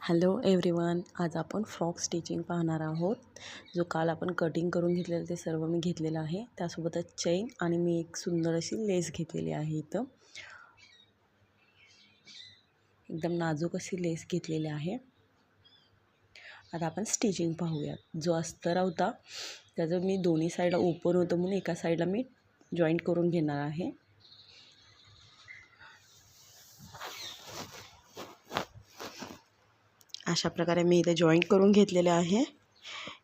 Hello everyone, आज आपण frock stitching पाहणार आहोत. जो काल आपण कटिंग करून घेतलेलं ते सर्व मी घेतलेलं आहे. त्यासोबतच चेन आणि मी एक सुंदर अशी लेस घेतलेली आहे. इथं एकदम नाजूक अशी लेस घेतलेली आहे. आता आपण स्टिचिंग पाहूयात. जो अस्तर होता त्याचं मी दोन्ही साईडला ओपन होतं म्हणून एका साईडला मी जॉईंट करून घेणार आहे. अशा प्रकारे मी इथे जॉईंट करून घेतलेले आहे.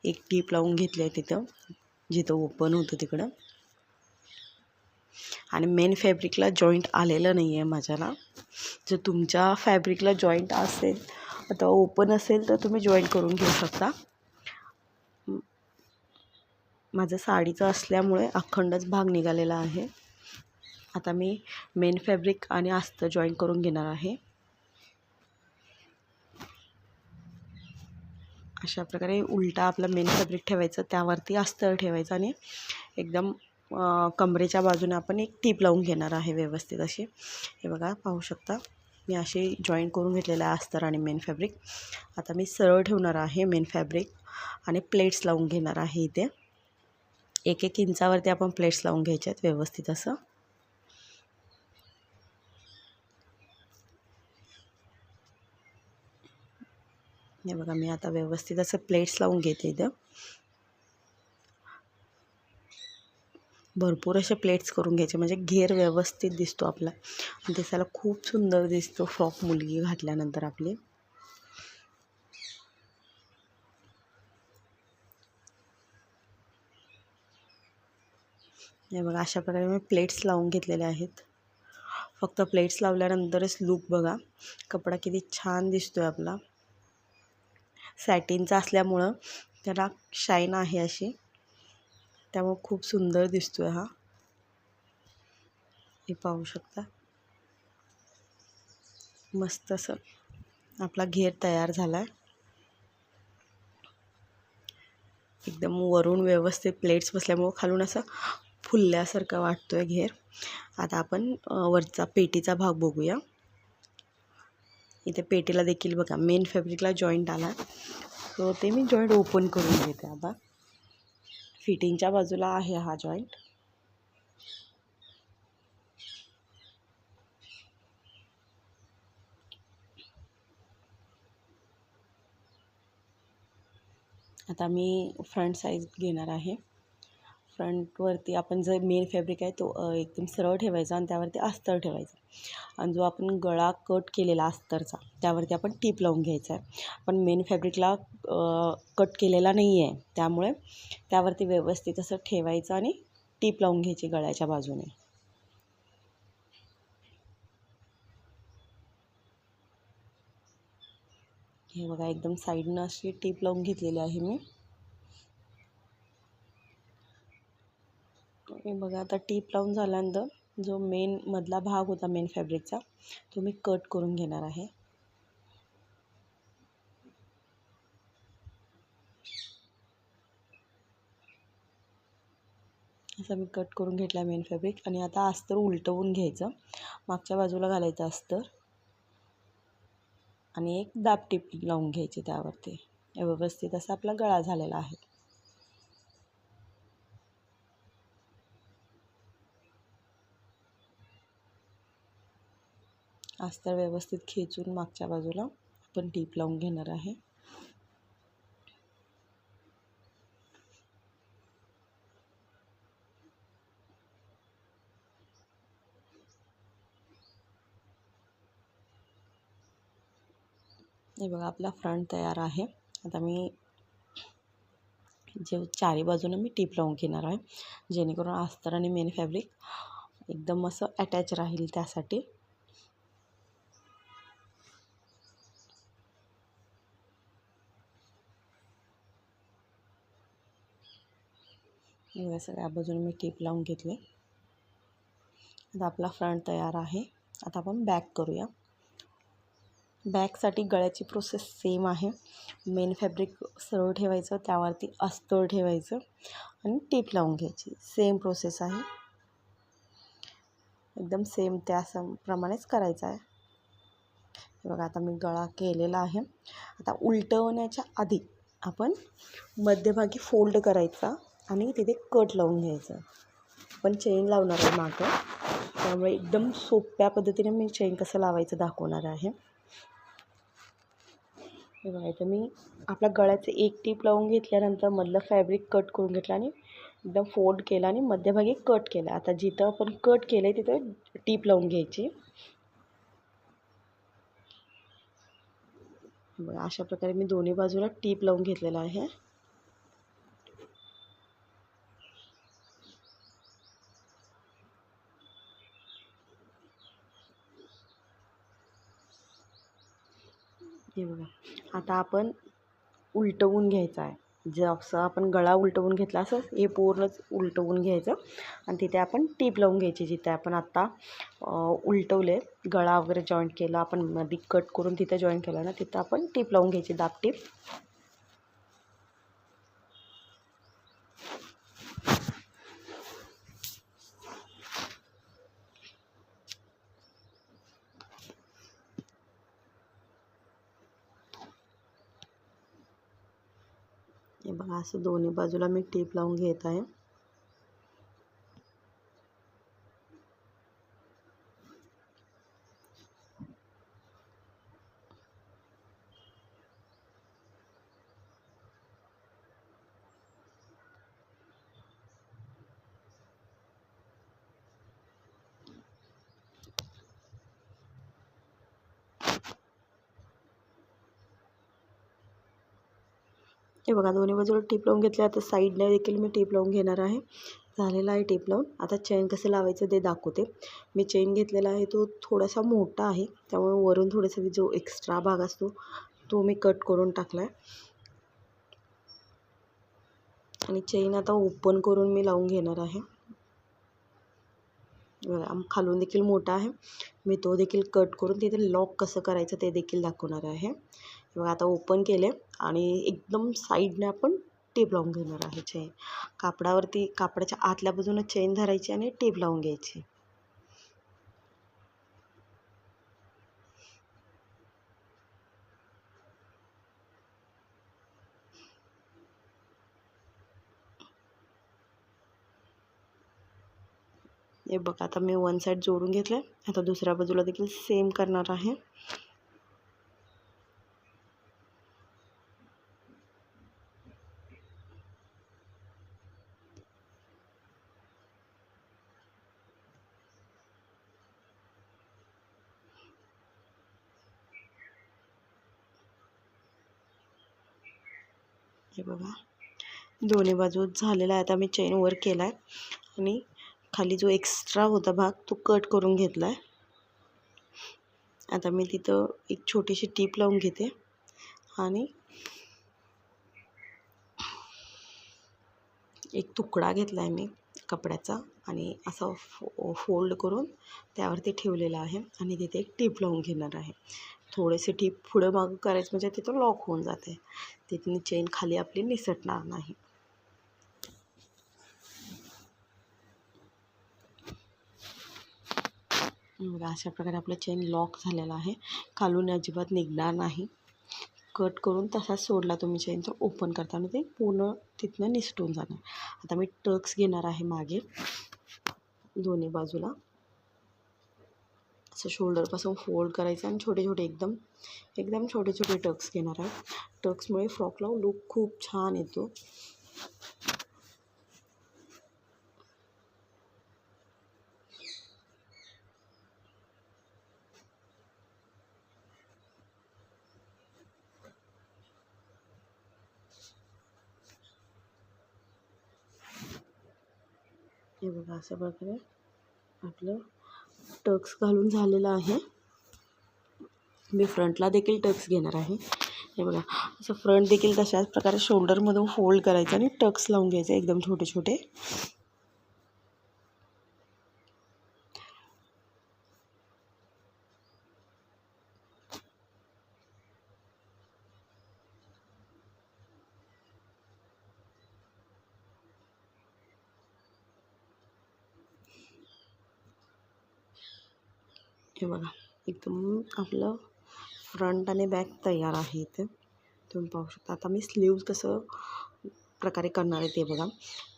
एक टीप लावून घेतली आहे तिथं जिथं ओपन होतं तिकडं. आणि मेन फॅब्रिकला जॉईंट आलेलं नाही आहे माझ्याला. जर तुमच्या फॅब्रिकला जॉईंट असेल आता ओपन असेल तर तुम्ही जॉईंट करून घेऊ शकता. माझं साडीचं असल्यामुळे अखंडच भाग निघालेला आहे. आता मी मेन फॅब्रिक आणि अस्तर जॉईंट करून घेणार आहे. अशा प्रकारे उलटा आपला मेन फॅब्रिक ठेवायचं, त्यावरती अस्तर ठेवायचं आणि एकदम कमरेच्या बाजूने आपण एक टीप लावून घेणार आहे व्यवस्थित अशी. हे बघा पाहू शकता मी असे जॉईंट करून घेतलेलं आहे अस्तर आणि मेन फॅब्रिक. आता मी सरळ ठेवणार आहे मेन फॅब्रिक आणि प्लेट्स लावून घेणार आहे. इथे 1-1 इंचावरती आपण प्लेट्स लावून घ्यायचे आहेत व्यवस्थित असं. हे बघा मी आता व्यवस्थित असं प्लेट्स लावून घेते. इथं भरपूर असे प्लेट्स करून घ्यायचे म्हणजे घेर व्यवस्थित दिसतो आपला आणि दिसायला खूप सुंदर दिसतो फ्रॉक मुलगी घातल्यानंतर आपली. हे बघा अशा प्रकारे मी प्लेट्स लावून घेतलेले आहेत. फक्त प्लेट्स लावल्यानंतरच लूक बघा, कपडा किती छान दिसतोय आपला. सॅटिनचा असल्यामुळं त्याला शाईन आहे अशी, त्यामुळे खूप सुंदर दिसतोय हा. हे पाहू शकता मस्त असं आपला घेर तयार झाला आहे. एकदम वरून व्यवस्थित प्लेट्स बसल्यामुळं खालून असं फुलल्यासारखं वाटतोय घेर. आता आपण वरचा पेटीचा भाग बघूया. इथे पेटीला देखील बघा मेन फॅब्रिकला जॉईंट आला, सो ते मी जॉईंट ओपन करून घेते. आता फिटिंगच्या बाजूला आहे हा जॉईंट. आता मी फ्रंट साईज घेणार आहे. फ्रंटवरती आपण जो मेन फॅब्रिक आहे तो एकदम सरळ ठेवायचा आणि त्यावरती अस्तर ठेवायचं. आणि जो आपण गळा कट केलेला अस्तरचा त्यावरती आपण टीप लावून घ्यायचा आहे. पण मेन फॅब्रिकला कट केलेला नाही आहे, त्यामुळे त्यावरती व्यवस्थित असं ठेवायचं आणि टीप लावून घ्यायची गळ्याच्या बाजूने. हे बघा एकदम साईडनं अशी टीप लावून घेतलेली आहे मी. हे बघा आता टीप लावून झाल्यानंतर जो मेन मधला भाग होता मेन फॅब्रिकचा तो मी कट करून घेणार आहे. असं मी कट करून घेतला मेन फॅब्रिक आणि आता अस्तर उलटवून घ्यायचं, मागच्या बाजूला घालायचं अस्तर आणि एक दाब टीप लावून घ्यायची त्यावरती. व्यवस्थित असा आपला गळा झालेला आहे. अस्तर व्यवस्थित खेचून मागच्या बाजूला आपण टीप लावून घेणार आहे. हे बघा आपला फ्रंट तयार आहे. आता मी जे चारी बाजूने मी टीप लावून घेणार आहे, जेणेकरून अस्तर आणि मेन फॅब्रिक एकदम असं अटॅच राहील त्यासाठी. सगळ्या बाजूने मी टीप लावून घेतले. आता आपला फ्रंट तयार आहे. आता आपण बॅक करूया. बॅकसाठी गळ्याची प्रोसेस सेम आहे. मेन फॅब्रिक सरळ ठेवायचं, त्यावरती अस्तर ठेवायचं आणि टीप लावून घ्यायची. सेम प्रोसेस आहे, एकदम सेम त्याप्रमाणेच करायचं आहे. बघा आता मी गळा केलेला आहे. आता उलटवण्याच्या आधी आपण मध्यभागी फोल्ड करायचा आणि तिथे कट लावून घ्यायचं. आपण चेन लावणार आहे मागं, त्यामुळे एकदम सोप्या पद्धतीने मी चेन कसं लावायचं दाखवणार आहे. हे बघा इथं मी आपल्या गळ्याचे एक टीप लावून घेतल्यानंतर मधलं फॅब्रिक कट करून घेतलं आणि एकदम फोल्ड केला आणि मध्यभागी कट केला. आता जिथं आपण कट केलं आहे तिथं टीप लावून घ्यायची. बघा अशा प्रकारे मी दोन्ही बाजूला टीप लावून घेतलेला आहे. हे बघा आता आपण उलटवून घ्यायचं आहे. जसं आपण गळा उलटवून घेतला असं हे पूर्णच उलटवून घ्यायचं आणि तिथे आपण टीप लावून घ्यायची. जिथे आपण आत्ता उलटवले गळा वगैरे जॉईंट केला, आपण मध्ये कट करून तिथे जॉईंट केला ना, तिथं आपण टीप लावून घ्यायची, दाब टीप. हे बघा असं दोन्ही बाजूला मी टीप लावून घेत आहे. हे बघा दोन्ही बाजूला टीप लावून घेतले. आता साईडला देखील मी टीप लावून घेणार आहे. झालेला आहे टीप लावून. आता चेन कसं लावायचं ते दाखवते. मी चेन घेतलेला आहे तो थोडासा मोठा आहे, त्यामुळे वरून थोडासा जो एक्स्ट्रा भाग असतो तो मी कट करून टाकला आहे आणि चेन आता ओपन करून मी लावून घेणार आहे. बघा खालून देखील मोठा आहे, मी तो देखील कट करून तिथे लॉक कसं करायचं ते देखील दाखवणार आहे. बघा आता ओपन केले आणि एकदम साईडने आपण टेप लावून घेणार आहे. चेन कापडावरती कापडाच्या आतल्या बाजूने चेन धरायची आणि टेप लावून घ्यायची. हे बघा आता मी वन साईड जोडून घेतलं. आता दुसऱ्या बाजूला देखील सेम करणार आहे. हे बघा दोन्ही बाजू झालेला आहे. आता मी चेन वर केला आहे आणि खाली जो एक्स्ट्रा होता भाग तो कट करून घेतला आहे. आता मी तिथं एक छोटीशी टीप लावून घेते आणि एक तुकडा घेतला आहे मी कपड्याचा आणि असा फोल्ड करून त्यावरती ठेवलेला आहे आणि तिथे एक टीप लावून घेणार आहे. थोडेसे टीप पुढं मागं करायचं म्हणजे तिथं लॉक होऊन जाते, तिथून चेन खाली आपली निसटणार नाही. अशा प्रकारे आपलं चेन लॉक झालेला आहे, खालून अजिबात निघणार नाही. कट करून तसाच सोडला तुम्ही चेन तर ओपन करताना ते पूर्ण तिथनं निसटून जाणार. आता मी टक्स घेणार आहे मागे दोन्ही बाजूला, असं शोल्डरपासून फोल्ड करायचं आणि छोटे छोटे एकदम छोटे छोटे टक्स घेणार आहे. टक्समुळे फ्रॉकला लुक खूप छान येतो. हे बघा अशा प्रकारे आपलं टक्स घालून झालेलं आहे. मी फ्रंटला देखील टक्स घेणार आहे. हे बघा असं फ्रंट देखील तशाच प्रकारे शोल्डरमधून फोल्ड करायचं आणि टक्स लावून घ्यायचे एकदम छोटे छोटे. हे बघा एकदम आपलं फ्रंट आणि बॅक तयार आहे इथे तुम्ही पाहू शकता. आता मी स्लीव्ज कसं प्रकारे करणार आहे ते बघा.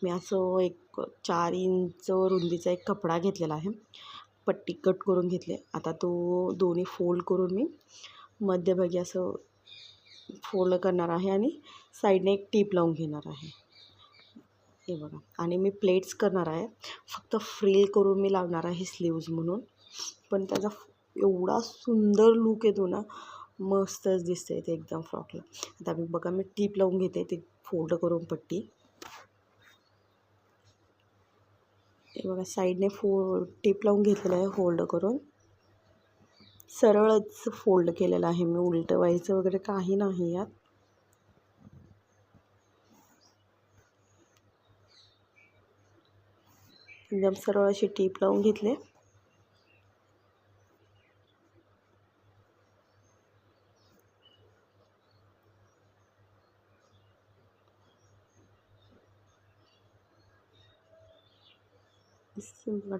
मी असं एक 4 इंच रुंदीचा एक कपडा घेतलेला आहे, पट्टी कट करून घेतले. आता तो दोन्ही फोल्ड करून मी मध्यभागी असं फोल्ड करणार आहे आणि साईडने एक टीप लावून घेणार आहे हे बघा. आणि मी प्लेट्स करणार आहे, फक्त फ्रिल करून मी लावणार आहे स्लीव्ज म्हणून, पण त्याचा एवढा सुंदर लूक येतो ना, मस्तच दिसते ते एकदम फ्रॉकला. आता मी बघा मी टीप लावून घेते ते फोल्ड करून पट्टी हे बघा साईडने टीप लावून घेतलेलं आहे फोल्ड करून. सरळच फोल्ड केलेलं आहे मी, उलटं व्हायचं वगैरे काही नाही यात. एकदम सरळ अशी टीप लावून घेतले.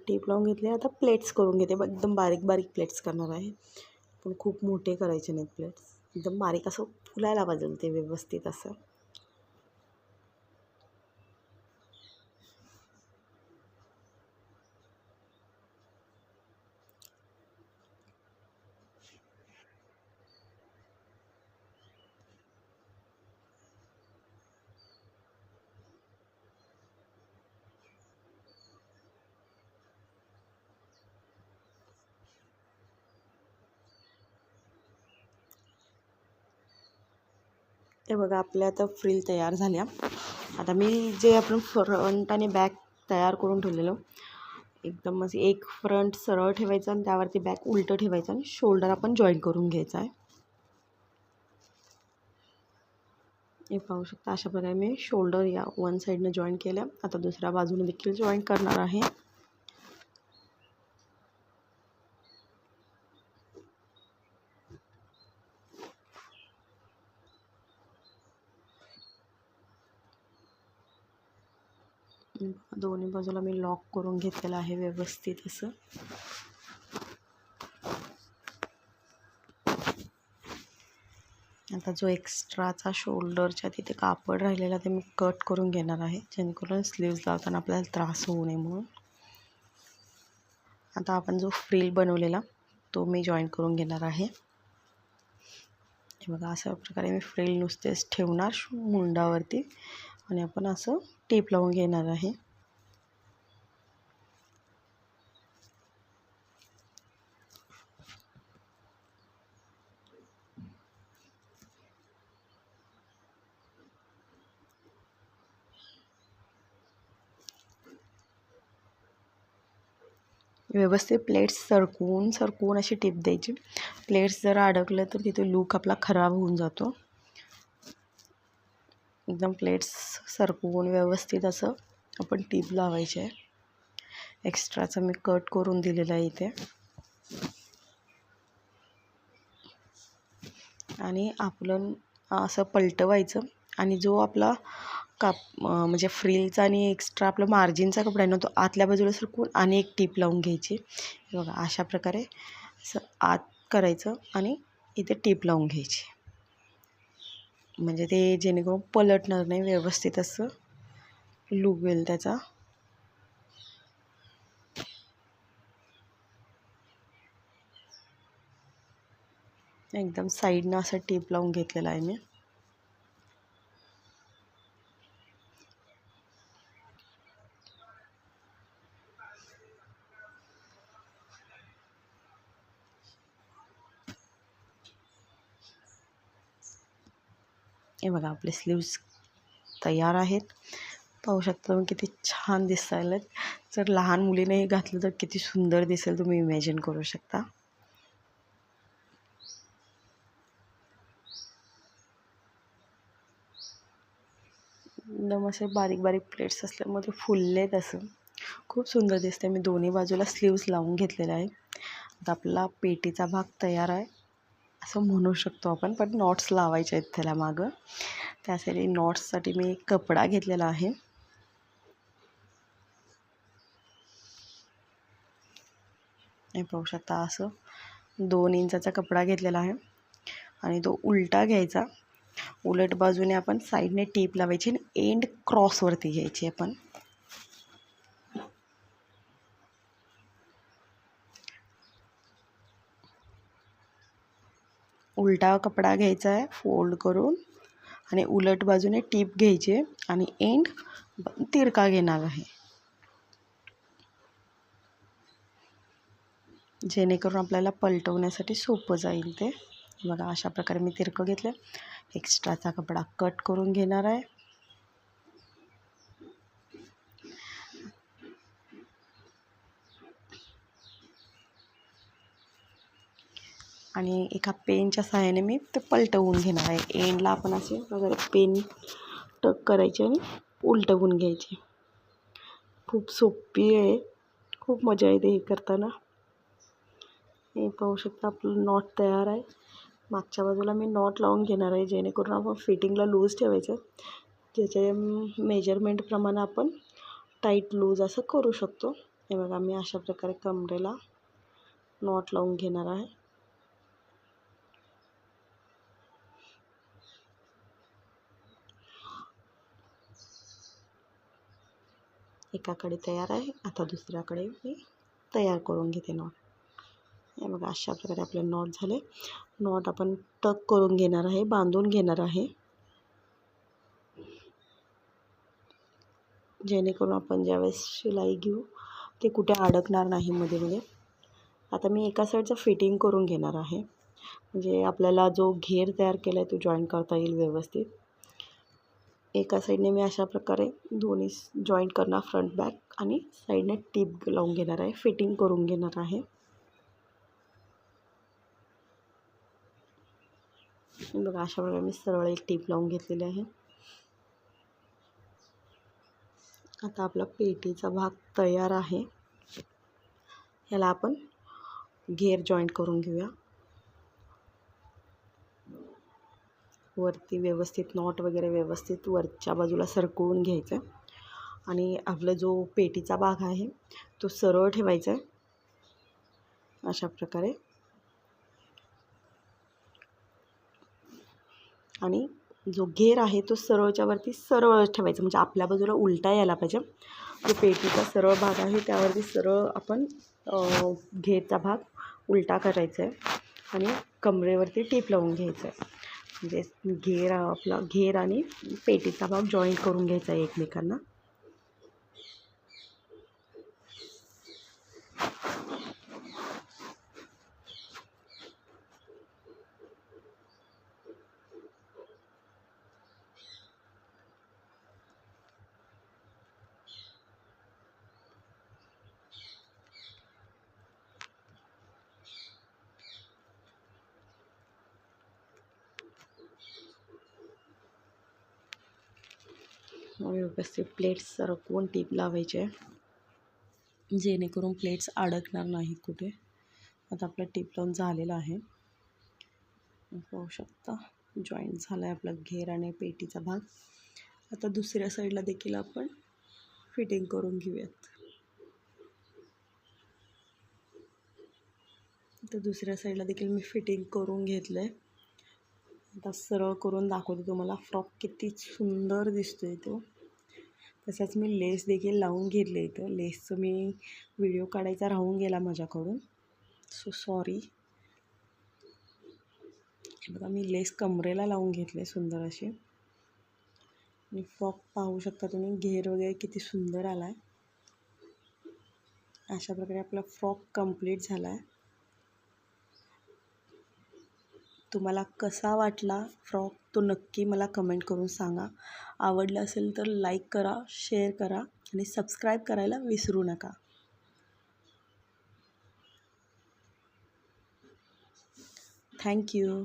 टीप लावून घेतले. आता प्लेट्स करून घेते, एकदम बारीक बारीक प्लेट्स करणार आहे, पण खूप मोठे करायचे नाहीत प्लेट्स, एकदम बारीक असं फुलायला पाहिजे ते व्यवस्थित असं. हे बघा आपल्या आता फ्रिल तयार झाल्या. आता मी जे आपण फ्रंट आणि बॅक तयार करून ठेवलेलं, एकदम असं एक फ्रंट सरळ ठेवायचं आणि त्यावरती बॅक उलटं ठेवायचं आणि शोल्डर आपण जॉईन करून घ्यायचा आहे. हे पाहू शकता अशा प्रकारे मी शोल्डर या वन साईडनं जॉईन केल्या. आता दुसऱ्या बाजूने देखील जॉईन करणार आहे. दोन्ही बाजूला मी लॉक करून घेतलेलं आहे व्यवस्थित असं. आता जो एक्स्ट्राचा शोल्डरच्या तिथे कापड राहिलेला ते मी कट करून घेणार आहे, जेणेकरून स्लीव्ज लावताना आपल्याला त्रास होऊ नये म्हणून. आता आपण जो फ्रिल बनवलेला तो मी जॉईन करून घेणार आहे. हे बघा अशा प्रकारे मी फ्रिल नुसतेच ठेवणार मुंडावरती आणि आपण असं टीप लावून घेणार आहे. व्यवस्थित प्लेट्स सरकवून अशी टीप द्यायची. प्लेट्स जर अडकलं तर तिथे लूक आपला खराब होऊन जातो. एकदम प्लेट्स सरकवून व्यवस्थित असं आपण टीप लावायची आहे. एक्स्ट्राचं मी कट करून दिलेलं आहे इथे. आणि आपलं असं पलटवायचं आणि जो आपला म्हणजे फ्रिलचा आणि एक्स्ट्रा आपला मार्जिनचा कपडा आहे ना, तो आतल्या बाजूला सरकवून आणि एक टीप लावून घ्यायची. बघा अशा प्रकारे असं आत करायचं आणि इथे टीप लावून घ्यायची, म्हणजे ते जेणेकरून पलटणार नाही, व्यवस्थित असं लूक येईल त्याचा. एकदम साईडनं असं टीप लावून घेतलेला आहे मी. हे बघा आपले स्लीव्स तयार आहेत. पाहू शकता तुम्ही किती छान दिसायला. जर लहान मुलीने घातलं तर किती सुंदर दिसेल तुम्ही इमॅजिन करू शकता. एकदम असे बारीक बारीक प्लेट्स असल्यामुळे फुललेत असं खूप सुंदर दिसते. मी दोन्ही बाजूला स्लीव्स लावून घेतलेला आहे. आता आपला पेटीचा भाग तयार आहे असं म्हणू शकतो आपण, पण नॉट्स लावायचे आहेत त्याला मागं. त्यासाठी नॉट्ससाठी मी एक कपडा घेतलेला आहे. हे पाहू शकता असं 2 इंचाचा कपडा घेतलेला आहे. आणि तो उलटा घ्यायचा. उलट बाजूने आपण साईडने टीप लावायची आणि एंड क्रॉसवरती घ्यायची आपण. उलटा कपडा घ्यायचा आहे फोल्ड करून आणि उलट बाजूने टीप घ्यायची आणि एंड तिरका घेणार आहे, जेणेकरून आपल्याला पलटवण्यासाठी सोपं जाईल ते. बघा अशा प्रकारे मी तिरकं घेतलं. एक्स्ट्राचा कपडा कट करून घेणार आहे. आणि एका पेनच्या सहाय्याने मी ते पलटवून घेणार आहे. एंडला आपण असे वगैरे पेन टक करायचे आणि उलटवून घ्यायचे. खूप सोपी आहे, खूप मजा येते हे करताना. हे पाहू शकता आपलं नॉट तयार आहे. मागच्या बाजूला मी नॉट लावून घेणार आहे, जेणेकरून आपण फिटिंगला लूज ठेवायचं. ज्याच्या मेजरमेंटप्रमाणे आपण टाईट लूज असं करू शकतो. हे बघा मी अशा प्रकारे कमरेला नॉट लावून घेणार आहे. एकाकडे तयार आहे, आता दुसऱ्याकडे मी तयार करून घेते नॉट. हे बघा अशा प्रकारे आपले नॉट झाले. नॉट आपण टक करून घेणार आहे, बांधून घेणार आहे, जेणेकरून आपण ज्यावेळेस शिलाई घेऊ ते कुठे अडकणार नाही मध्ये मध्ये. आता मी एका साईडचं फिटिंग करून घेणार आहे, म्हणजे आपल्याला जो घेर तयार केला आहे तो जॉईन करता येईल व्यवस्थित. एका साईडने मी अशा प्रकारे दोन्ही जॉईंट करणार, फ्रंट बॅक, आणि साईडने टीप लावून घेणार आहे, फिटिंग करून घेणार आहे. बघा अशा प्रकारे मी सरळ एक टीप लावून घेतलेली आहे. आता आपला पेटीचा भाग तयार आहे. ह्याला आपण घेर जॉईंट करून घेऊया. वरती व्यवस्थित नॉट वगैरे व्यवस्थित वरच्या बाजूला सरकवून घ्यायचं आणि आपला जो पेटीचा भाग आहे तो सरळ ठेवायचा आहे अशा प्रकारे. आणि जो घेर आहे तो सरळच्या वरती सरळ ठेवायचा, म्हणजे आपल्या बाजूला उलटा यायला पाहिजे. जो पेटीचा सरळ भाग आहे त्यावरती सरळ आपण घेरचा भाग उलटा करायचा आहे आणि कमरेवरती टीप लावून घ्यायचं आहे. म्हणजे घेर आणि पेटीचा भाग जॉईंट करून घ्यायचा आहे एकमेकांना. व्यवस्थित प्लेट्स सरकवून टीप लावायचे, जेणेकरून प्लेट्स अडकणार नाहीत कुठे. आता आपला टीप लावून झालेला आहे, पाहू शकता जॉईंट झाला आहे आपला घेर आणि पेटीचा भाग. आता दुसऱ्या साईडला देखील आपण फिटिंग करून घेऊयात. तर दुसऱ्या साईडला देखील मी फिटिंग करून घेतलं आहे. आता सरळ करून दाखवते तुम्हाला फ्रॉक किती सुंदर दिसतोय तो. तसंच मी लेस देखील लावून घेतले इथं. लेसचं मी व्हिडिओ काढायचा राहून गेला माझ्याकडून, सो सॉरी. हे बघा मी लेस कमरेला लावून घेतले सुंदर असे. आणि फ्रॉक पाहू शकता तुम्ही, घेर वगैरे किती सुंदर आला आहे. अशा प्रकारे आपला फ्रॉक कंप्लीट झाला आहे. तुम्हाला कसा वाटला फ्रॉक तो नक्की मला कमेंट करून सांगा. आवडलं असेल तर लाईक करा, शेअर करा आणि सबस्क्राईब करायला विसरू नका. थँक्यू.